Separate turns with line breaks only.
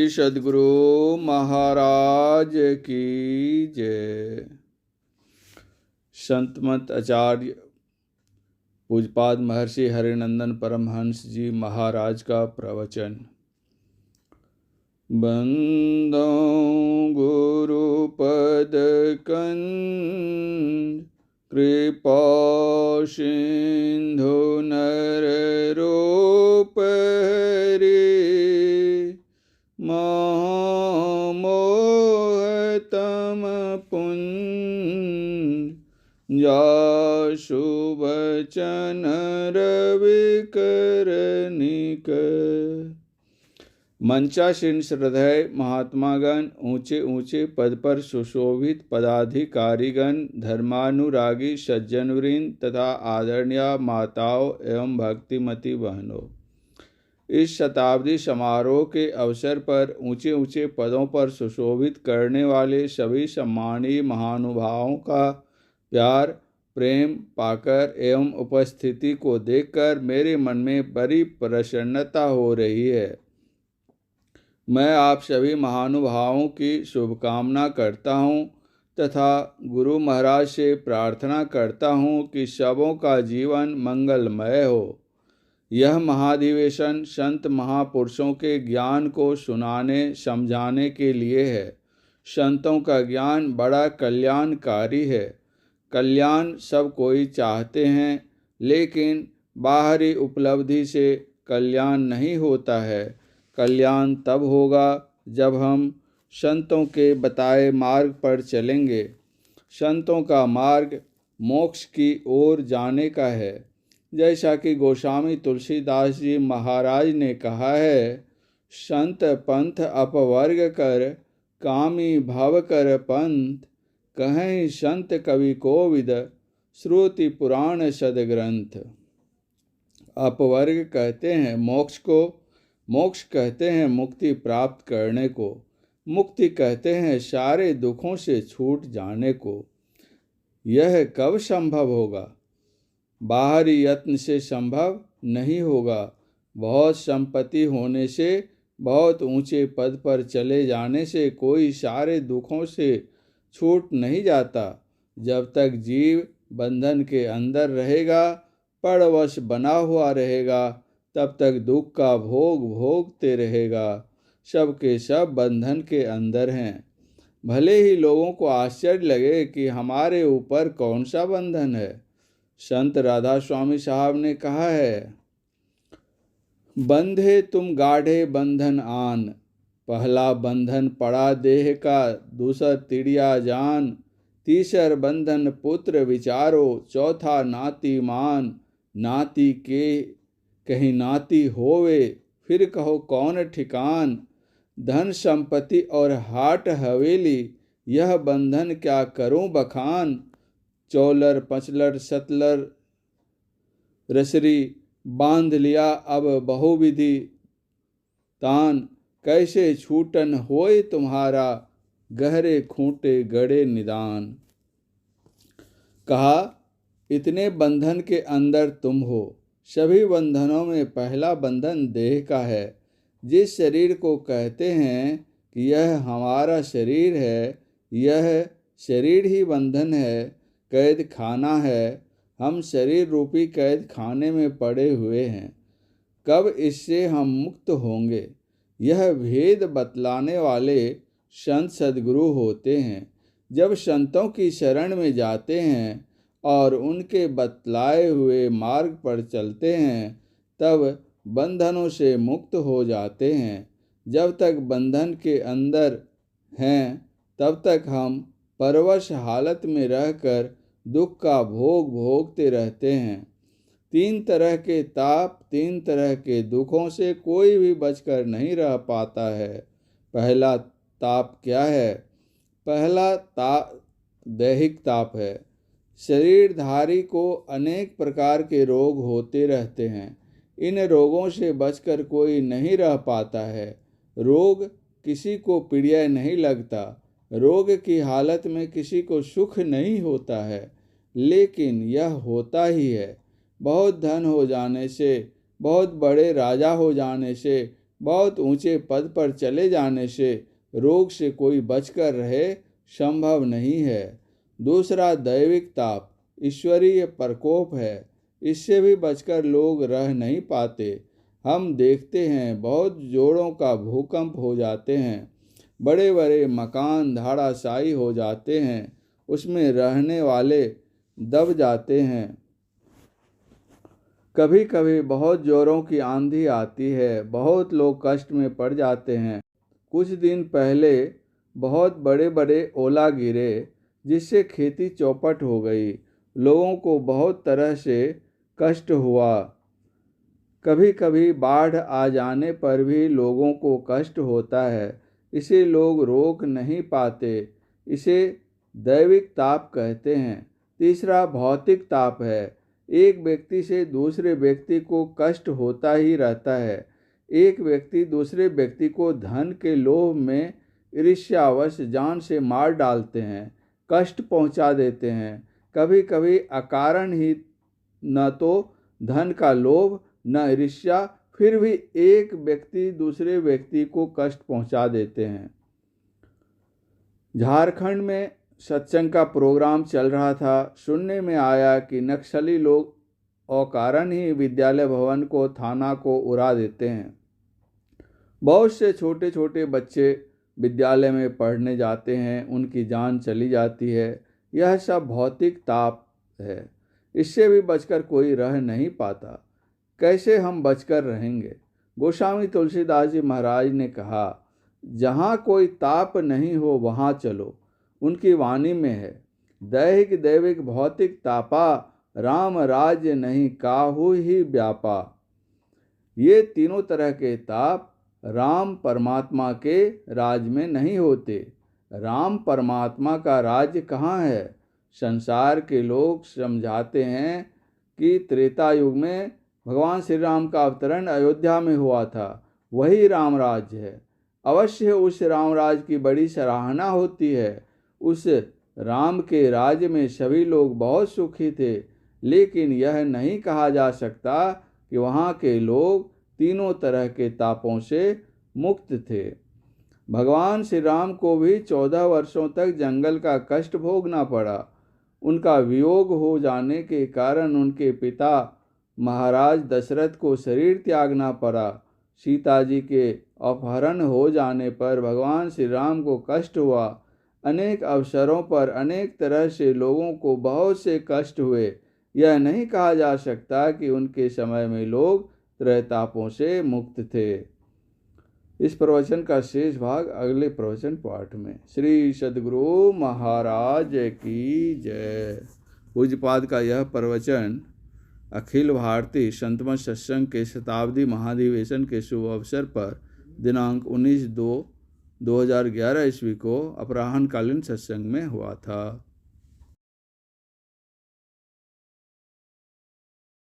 श्री सद्गुरु महाराज की जय। संत मत आचार्य पूजपाद महर्षि हरिनंदन परमहंस जी महाराज का प्रवचन। बंदो गुरु पद कंज कृपा सिंधु नर रूप हरि महामोहतम पुंज जा शुभ चन रवि करनिक। मंचासीन श्रद्धेय महात्मागण, ऊंचे ऊंचे पद पर सुशोभित पदाधिकारीगण, धर्मानुरागी सज्जनवृंद तथा आदरणीय माताओं एवं भक्तिमती बहनों, इस शताब्दी समारोह के अवसर पर ऊंचे ऊंचे पदों पर सुशोभित करने वाले सभी सम्मानीय महानुभावों का प्यार प्रेम पाकर एवं उपस्थिति को देखकर मेरे मन में बड़ी प्रसन्नता हो रही है। मैं आप सभी महानुभावों की शुभकामना करता हूँ तथा गुरु महाराज से प्रार्थना करता हूँ कि सबों का जीवन मंगलमय हो। यह महाधिवेशन संत महापुरुषों के ज्ञान को सुनाने समझाने के लिए है। संतों का ज्ञान बड़ा कल्याणकारी है। कल्याण सब कोई चाहते हैं, लेकिन बाहरी उपलब्धि से कल्याण नहीं होता है। कल्याण तब होगा जब हम संतों के बताए मार्ग पर चलेंगे। संतों का मार्ग मोक्ष की ओर जाने का है। जैसा कि गोस्वामी तुलसीदास जी महाराज ने कहा है, संत पंथ अपवर्ग कर कामी भव कर पंथ, कहें संत कवि कोविद श्रुति पुराण सदग्रंथ। अपवर्ग कहते हैं मोक्ष को, मोक्ष कहते हैं मुक्ति प्राप्त करने को, मुक्ति कहते हैं सारे दुखों से छूट जाने को। यह कब संभव होगा? बाहरी यत्न से संभव नहीं होगा। बहुत संपत्ति होने से, बहुत ऊंचे पद पर चले जाने से कोई सारे दुखों से छूट नहीं जाता। जब तक जीव बंधन के अंदर रहेगा, परवश बना हुआ रहेगा, तब तक दुख का भोग भोगते रहेगा। सब के सब बंधन के अंदर हैं। भले ही लोगों को आश्चर्य लगे कि हमारे ऊपर कौन सा बंधन है। संत राधा स्वामी साहब ने कहा है, बंधे तुम गाढ़े बंधन आन, पहला बंधन पड़ा देह का, दूसर तिड़िया जान, तीसर बंधन पुत्र विचारो, चौथा नाती मान, नाती के कहीं नाती होवे, फिर कहो कौन ठिकान, धन संपत्ति और हाट हवेली, यह बंधन क्या करूं बखान, चौलर पचलर सतलर रसरी, बांध लिया अब बहुविधि तान, कैसे छूटन होए तुम्हारा, गहरे खूंटे गड़े निदान। कहा, इतने बंधन के अंदर तुम हो। सभी बंधनों में पहला बंधन देह का है। जिस शरीर को कहते हैं कि यह हमारा शरीर है, यह शरीर ही बंधन है, कैद खाना है। हम शरीर रूपी कैद खाने में पड़े हुए हैं। कब इससे हम मुक्त होंगे? यह भेद बतलाने वाले संत सद्गुरु होते हैं। जब संतों की शरण में जाते हैं और उनके बतलाए हुए मार्ग पर चलते हैं, तब बंधनों से मुक्त हो जाते हैं। जब तक बंधन के अंदर हैं, तब तक हम परवश हालत में रहकर दुख का भोग भोगते रहते हैं। तीन तरह के ताप, तीन तरह के दुखों से कोई भी बचकर नहीं रह पाता है। पहला ताप क्या है? पहला ताप दैहिक ताप है। शरीरधारी को अनेक प्रकार के रोग होते रहते हैं। इन रोगों से बचकर कोई नहीं रह पाता है। रोग किसी को प्रिय नहीं लगता। रोग की हालत में किसी को सुख नहीं होता है, लेकिन यह होता ही है। बहुत धन हो जाने से, बहुत बड़े राजा हो जाने से बहुत ऊंचे पद पर चले जाने से रोग से कोई बचकर रहे संभव नहीं है। दूसरा दैविक ताप, ईश्वरीय प्रकोप है। इससे भी बचकर लोग रह नहीं पाते। हम देखते हैं बहुत जोरों का भूकंप हो जाते हैं, बड़े बड़े मकान धराशायी हो जाते हैं, उसमें रहने वाले दब जाते हैं। कभी कभी बहुत जोरों की आंधी आती है, बहुत लोग कष्ट में पड़ जाते हैं। कुछ दिन पहले बहुत बड़े बड़े ओला गिरे, जिससे खेती चौपट हो गई। लोगों को बहुत तरह से कष्ट हुआ। कभी कभी बाढ़ आ जाने पर भी लोगों को कष्ट होता है। इसे लोग रोक नहीं पाते। इसे दैविक ताप कहते हैं। तीसरा भौतिक ताप है। एक व्यक्ति से दूसरे व्यक्ति को कष्ट होता ही रहता है। एक व्यक्ति दूसरे व्यक्ति को धन के लोभ में ईर्ष्यावश जान से मार डालते हैं, कष्ट पहुंचा देते हैं। कभी कभी अकारण ही न तो धन का लोभ न ईर्ष्या, फिर भी एक व्यक्ति दूसरे व्यक्ति को कष्ट पहुंचा देते हैं। झारखंड में सत्संग का प्रोग्राम चल रहा था। सुनने में आया कि नक्सली लोग अकारण ही विद्यालय भवन को, थाना को उड़ा देते हैं। बहुत से छोटे छोटे बच्चे विद्यालय में पढ़ने जाते हैं, उनकी जान चली जाती है। यह सब भौतिक ताप है। इससे भी बचकर कोई रह नहीं पाता। कैसे हम बचकर रहेंगे? गोस्वामी तुलसीदास जी महाराज ने कहा, जहाँ कोई ताप नहीं हो वहाँ चलो। उनकी वाणी में है, दैहिक दैविक भौतिक तापा, राम राज्य नहीं काहू ही व्यापा। ये तीनों तरह के ताप राम परमात्मा के राज में नहीं होते। राम परमात्मा का राज्य कहाँ है? संसार के लोग समझाते हैं कि त्रेता युग में भगवान श्री राम का अवतरण अयोध्या में हुआ था, वही राम राज्य है। अवश्य उस राम राज्य की बड़ी सराहना होती है। उस राम के राज्य में सभी लोग बहुत सुखी थे, लेकिन यह नहीं कहा जा सकता कि वहाँ के लोग तीनों तरह के तापों से मुक्त थे। भगवान श्री राम को भी 14 वर्षों तक जंगल का कष्ट भोगना पड़ा। उनका वियोग हो जाने के कारण उनके पिता महाराज दशरथ को शरीर त्यागना पड़ा। सीता जी के अपहरण हो जाने पर भगवान श्री राम को कष्ट हुआ। अनेक अवसरों पर अनेक तरह से लोगों को बहुत से कष्ट हुए। यह नहीं कहा जा सकता कि उनके समय में लोग त्रैतापों से मुक्त थे। इस प्रवचन का शेष भाग अगले प्रवचन पाठ में। श्री सद्गुरु महाराज की जय। पूज्यपाद का यह प्रवचन अखिल भारतीय संतमत सत्संग के शताब्दी महाधिवेशन के शुभ अवसर पर दिनांक 19/2/2011 ईस्वी को अपराह्नकालीन सत्संग में हुआ था।